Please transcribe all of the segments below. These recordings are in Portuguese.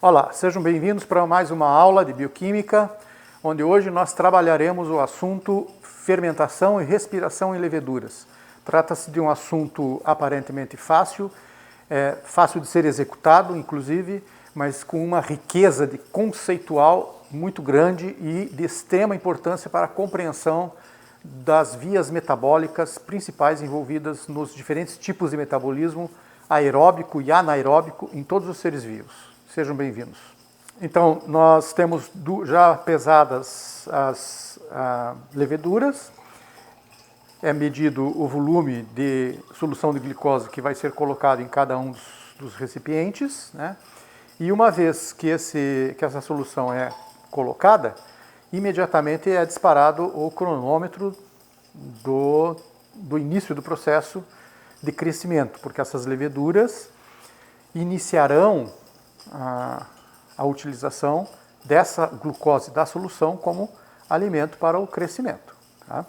Olá, sejam bem-vindos para mais uma aula de bioquímica, onde hoje nós trabalharemos o assunto fermentação e respiração em leveduras. Trata-se de um assunto aparentemente fácil, fácil de ser executado, inclusive, mas com uma riqueza conceitual muito grande e de extrema importância para a compreensão das vias metabólicas principais envolvidas nos diferentes tipos de metabolismo aeróbico e anaeróbico em todos os seres vivos. Sejam bem-vindos. Então, nós temos já pesadas as leveduras, é medido o volume de solução de glicose que vai ser colocado em cada um dos recipientes, né? E uma vez que essa solução é colocada, imediatamente é disparado o cronômetro do início do processo de crescimento, porque essas leveduras iniciarão a utilização dessa glucose da solução como alimento para o crescimento. Tá?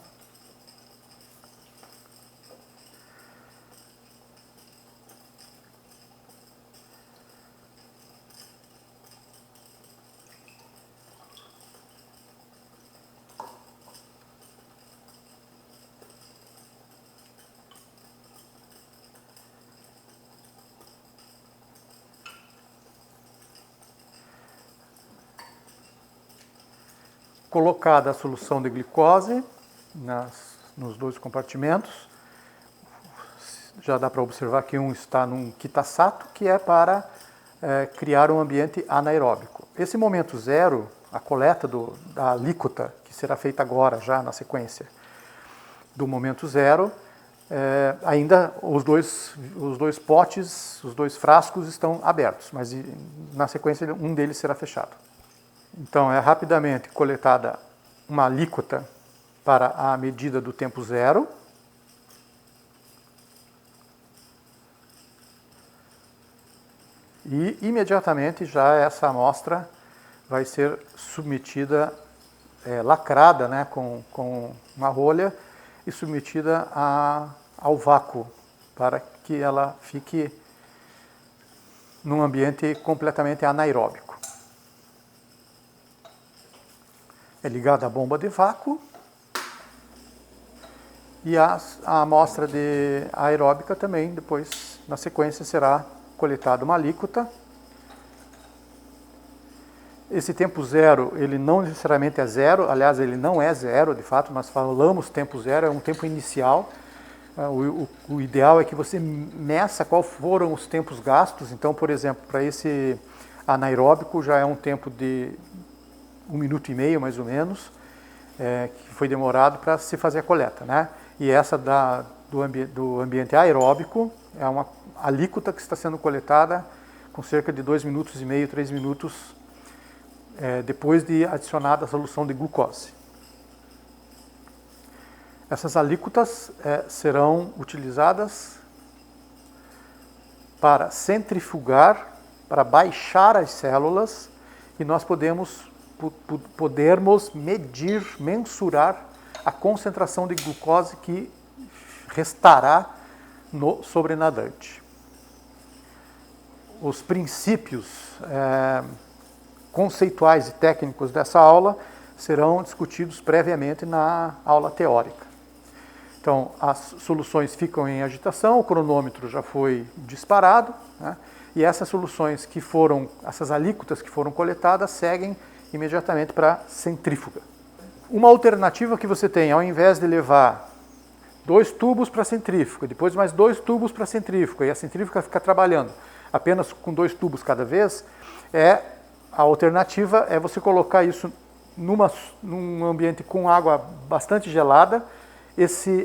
Colocada a solução de glicose nos dois compartimentos, já dá para observar que um está num kitasato, que é para criar um ambiente anaeróbico. Esse momento zero, a coleta da alíquota, que será feita agora, já na sequência do momento zero, ainda os dois potes, os dois frascos estão abertos, mas na sequência um deles será fechado. Então, é rapidamente coletada uma alíquota para a medida do tempo zero. E, imediatamente, já essa amostra vai ser submetida, lacrada, né, com uma rolha e submetida ao vácuo, para que ela fique num ambiente completamente anaeróbico. É ligada a bomba de vácuo e a amostra aeróbica também, depois, na sequência, será coletada uma alíquota. Esse tempo zero, ele não necessariamente é zero, aliás, ele não é zero, de fato, nós falamos tempo zero, é um tempo inicial. O ideal é que você meça qual foram os tempos gastos. Então, por exemplo, para esse anaeróbico já é um tempo de 1 minuto e meio, mais ou menos, que foi demorado para se fazer a coleta, né? E essa do ambiente aeróbico é uma alíquota que está sendo coletada com cerca de 2 minutos e meio, 3 minutos depois de adicionada a solução de glucose. Essas alíquotas serão utilizadas para centrifugar, para baixar as células, e nós podermos medir, mensurar a concentração de glucose que restará no sobrenadante. Os princípios conceituais e técnicos dessa aula serão discutidos previamente na aula teórica. Então, as soluções ficam em agitação, o cronômetro já foi disparado, né? E essas soluções essas alíquotas que foram coletadas seguem imediatamente para a centrífuga. Uma alternativa que você tem, ao invés de levar 2 tubos para a centrífuga, depois mais 2 tubos para a centrífuga, e a centrífuga fica trabalhando apenas com 2 tubos cada vez, a alternativa é você colocar isso num ambiente com água bastante gelada.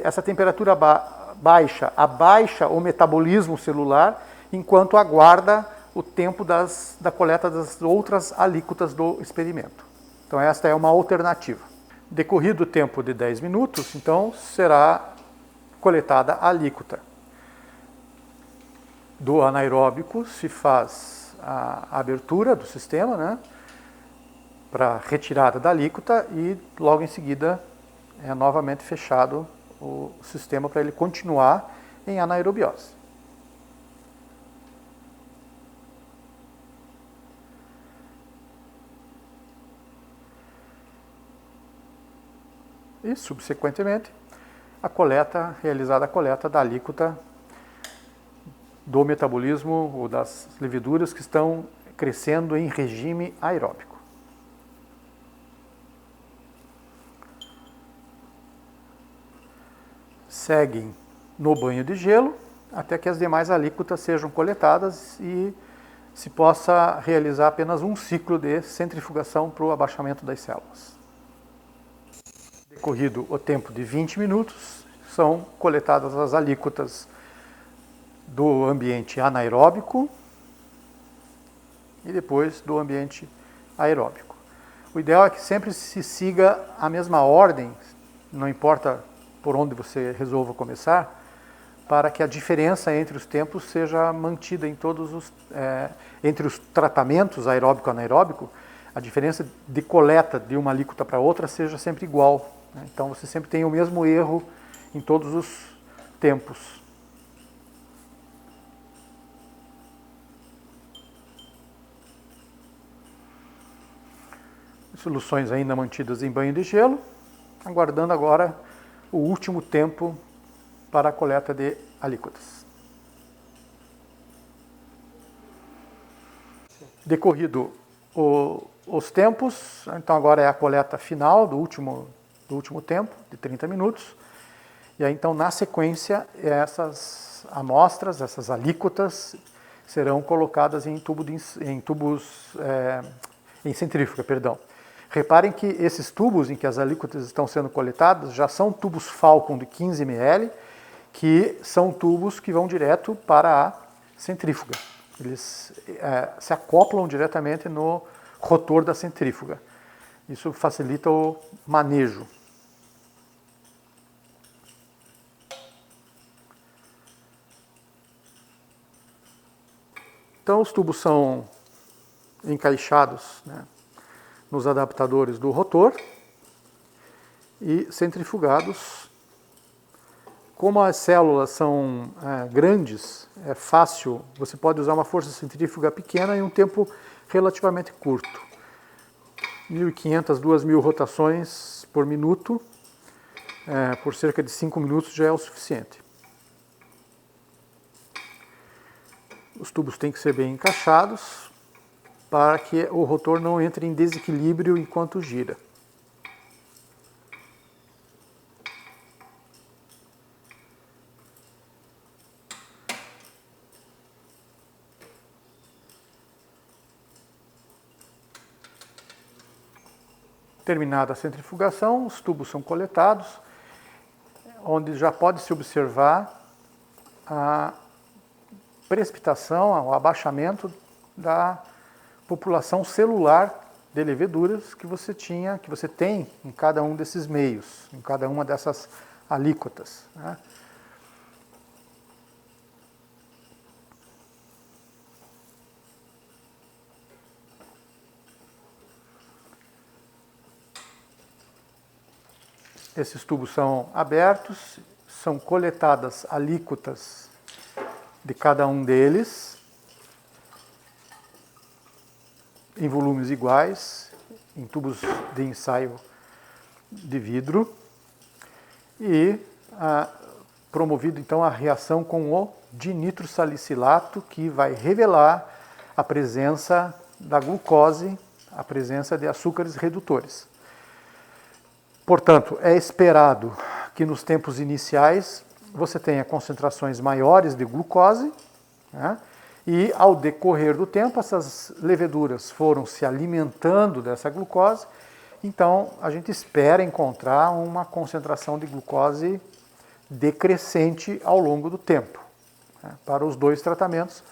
Essa temperatura abaixa o metabolismo celular, enquanto aguarda o tempo da coleta das outras alíquotas do experimento. Então, esta é uma alternativa. Decorrido o tempo de 10 minutos, então, será coletada a alíquota. Do anaeróbico se faz a abertura do sistema, né, para retirada da alíquota, e logo em seguida é novamente fechado o sistema para ele continuar em anaerobiose. e, subsequentemente, realizada a coleta da alíquota do metabolismo ou das leveduras que estão crescendo em regime aeróbico. Seguem no banho de gelo até que as demais alíquotas sejam coletadas e se possa realizar apenas um ciclo de centrifugação para o abaixamento das células. Decorrido o tempo de 20 minutos, são coletadas as alíquotas do ambiente anaeróbico e depois do ambiente aeróbico. O ideal é que sempre se siga a mesma ordem, não importa por onde você resolva começar, para que a diferença entre os tempos seja mantida em todos os... entre os tratamentos aeróbico e anaeróbico, a diferença de coleta de uma alíquota para outra seja sempre igual. Né? Então você sempre tem o mesmo erro em todos os tempos. Soluções ainda mantidas em banho de gelo, aguardando agora o último tempo para a coleta de alíquotas. Decorrido os tempos, então agora é a coleta final do último tempo, de 30 minutos. E aí então na sequência essas amostras, essas alíquotas, serão colocadas em centrífuga, perdão. Reparem que esses tubos em que as alíquotas estão sendo coletadas já são tubos Falcon de 15 ml, que são tubos que vão direto para a centrífuga. Eles se acoplam diretamente no rotor da centrífuga. Isso facilita o manejo. Então os tubos são encaixados, né, nos adaptadores do rotor e centrifugados. Como as células são grandes, é fácil, você pode usar uma força centrífuga pequena em um tempo relativamente curto. 1.500, 2.000 rotações por minuto, por cerca de 5 minutos já é o suficiente. Os tubos têm que ser bem encaixados para que o rotor não entre em desequilíbrio enquanto gira. Terminada a centrifugação, os tubos são coletados, onde já pode-se observar a precipitação, o abaixamento da população celular de leveduras que você tem em cada um desses meios, em cada uma dessas alíquotas, né? Esses tubos são abertos, são coletadas alíquotas de cada um deles, em volumes iguais, em tubos de ensaio de vidro, e promovido então a reação com o dinitrosalicilato, que vai revelar a presença da glucose, a presença de açúcares redutores. Portanto, é esperado que nos tempos iniciais você tenha concentrações maiores de glucose, né? E ao decorrer do tempo essas leveduras foram se alimentando dessa glucose, então a gente espera encontrar uma concentração de glucose decrescente ao longo do tempo. Para os dois tratamentos,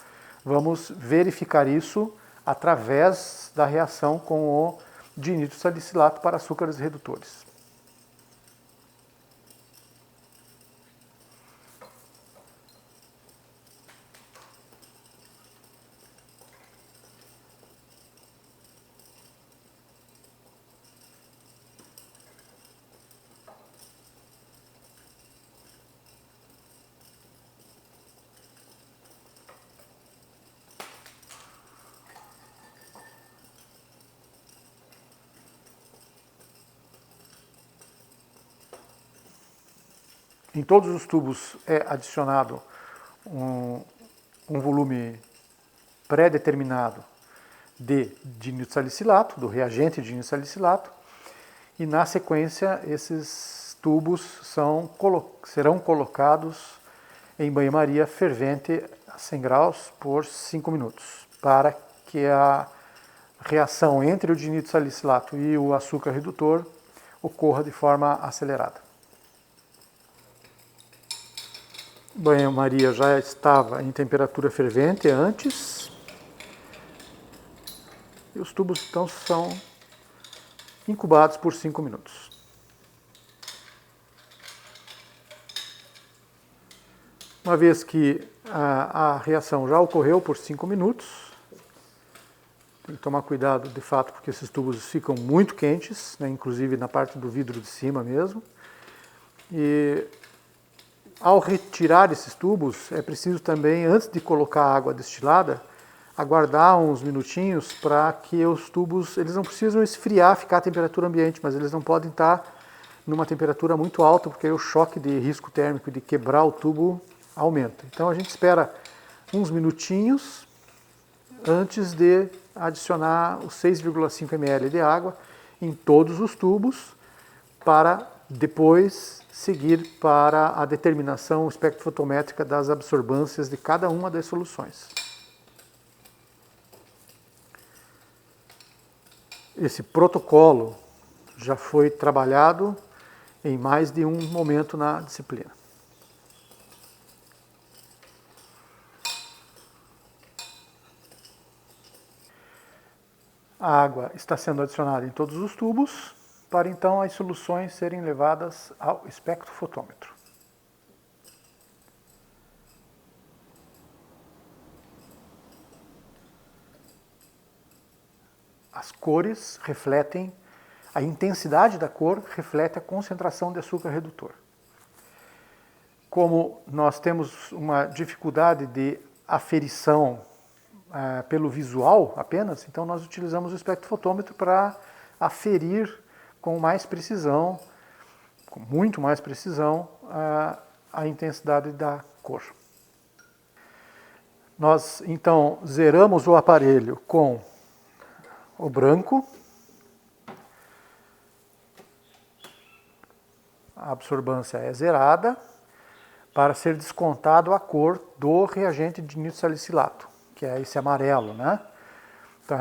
vamos verificar isso através da reação com o dinitrosalicilato para açúcares redutores. Em todos os tubos é adicionado um volume pré-determinado de dinito-salicilato, do reagente de dinito-salicilato, e na sequência esses tubos serão colocados em banho-maria fervente a 100 graus por 5 minutos, para que a reação entre o dinito-salicilato e o açúcar redutor ocorra de forma acelerada. O banho-maria já estava em temperatura fervente antes, e os tubos então são incubados por 5 minutos. Uma vez que a reação já ocorreu por 5 minutos, tem que tomar cuidado de fato porque esses tubos ficam muito quentes, né, inclusive na parte do vidro de cima mesmo. E ao retirar esses tubos, é preciso também, antes de colocar a água destilada, aguardar uns minutinhos para que os tubos, eles não precisam esfriar, ficar à temperatura ambiente, mas eles não podem estar numa temperatura muito alta, porque aí o choque de risco térmico de quebrar o tubo aumenta. Então a gente espera uns minutinhos antes de adicionar os 6,5 ml de água em todos os tubos, para depois seguir para a determinação espectrofotométrica das absorbâncias de cada uma das soluções. Esse protocolo já foi trabalhado em mais de um momento na disciplina. A água está sendo adicionada em todos os tubos, para então as soluções serem levadas ao espectrofotômetro. As cores refletem, a intensidade da cor reflete a concentração de açúcar redutor. Como nós temos uma dificuldade de aferição pelo visual apenas, então nós utilizamos o espectrofotômetro para aferir com mais precisão, com muito mais precisão, a intensidade da cor. Nós então zeramos o aparelho com o branco, a absorbância é zerada, para ser descontado a cor do reagente de dinito-salicilato, que é esse amarelo, né? Então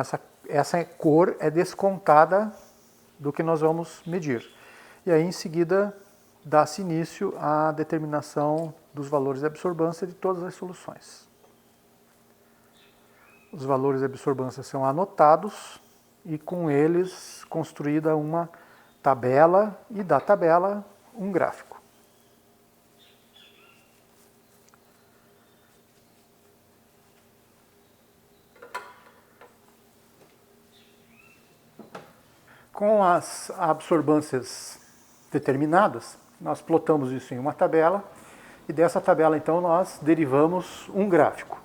essa cor é descontada do que nós vamos medir. E aí em seguida dá-se início à determinação dos valores de absorbância de todas as soluções. Os valores de absorbância são anotados e com eles construída uma tabela e da tabela um gráfico. Com as absorbâncias determinadas, nós plotamos isso em uma tabela e dessa tabela então nós derivamos um gráfico.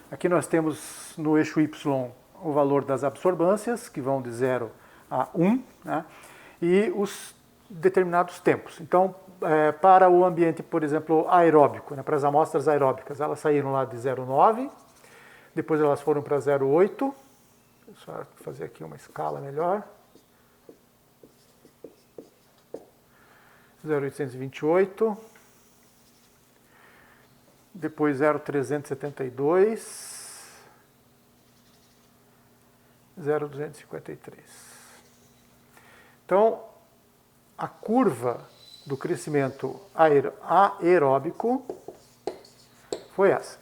Aqui nós temos no eixo Y o valor das absorbâncias, que vão de 0 a 1, né, e os determinados tempos. Então, para o ambiente, por exemplo, aeróbico, né, para as amostras aeróbicas, elas saíram lá de 0,9, depois elas foram para 0,8, deixa eu só fazer aqui uma escala melhor, 0,828, depois 0,372, 0,253. Então, a curva do crescimento aeróbico foi essa.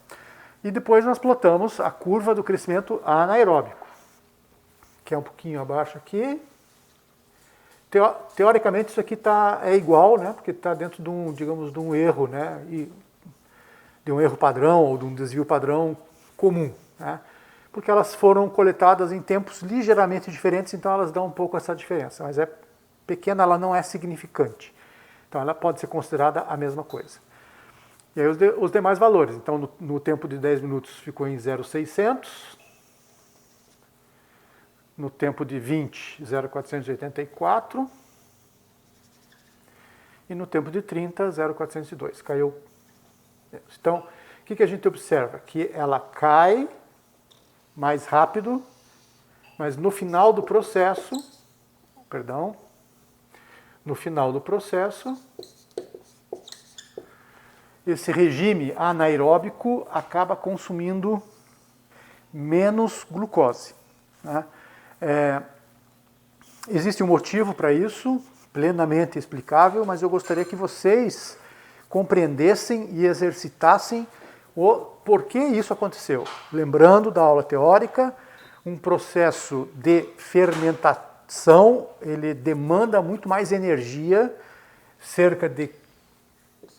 E depois nós plotamos a curva do crescimento anaeróbico, que é um pouquinho abaixo aqui. Teoricamente isso aqui é igual, né, porque está dentro de um, digamos, de um erro, né, de um erro padrão ou de um desvio padrão comum, né, porque elas foram coletadas em tempos ligeiramente diferentes, então elas dão um pouco essa diferença, mas é pequena, ela não é significante. Então ela pode ser considerada a mesma coisa. E aí os demais valores, então no tempo de 10 minutos ficou em 0,600, no tempo de 20, 0,484, e no tempo de 30, 0,402. Caiu menos. Então, o que a gente observa? Que ela cai mais rápido, mas no final do processo, esse regime anaeróbico acaba consumindo menos glucose, né? Existe um motivo para isso, plenamente explicável, mas eu gostaria que vocês compreendessem e exercitassem o porquê isso aconteceu. Lembrando da aula teórica, um processo de fermentação, ele demanda muito mais energia, cerca de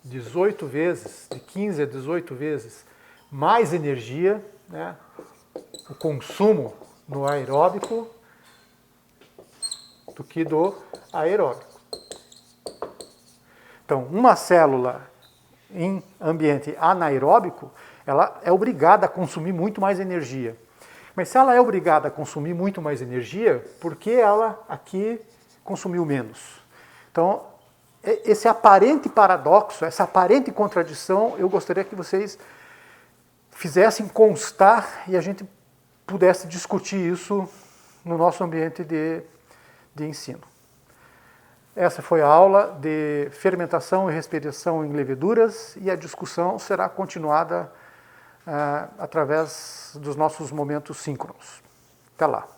18 vezes, de 15 a 18 vezes mais energia, né? O consumo no aeróbico do que do aeróbico. Então, uma célula em ambiente anaeróbico, ela é obrigada a consumir muito mais energia. Mas se ela é obrigada a consumir muito mais energia, por que ela aqui consumiu menos? Então, esse aparente paradoxo, essa aparente contradição, eu gostaria que vocês fizessem constar e a gente pudesse discutir isso no nosso ambiente de ensino. Essa foi a aula de fermentação e respiração em leveduras e a discussão será continuada através dos nossos momentos síncronos. Até lá.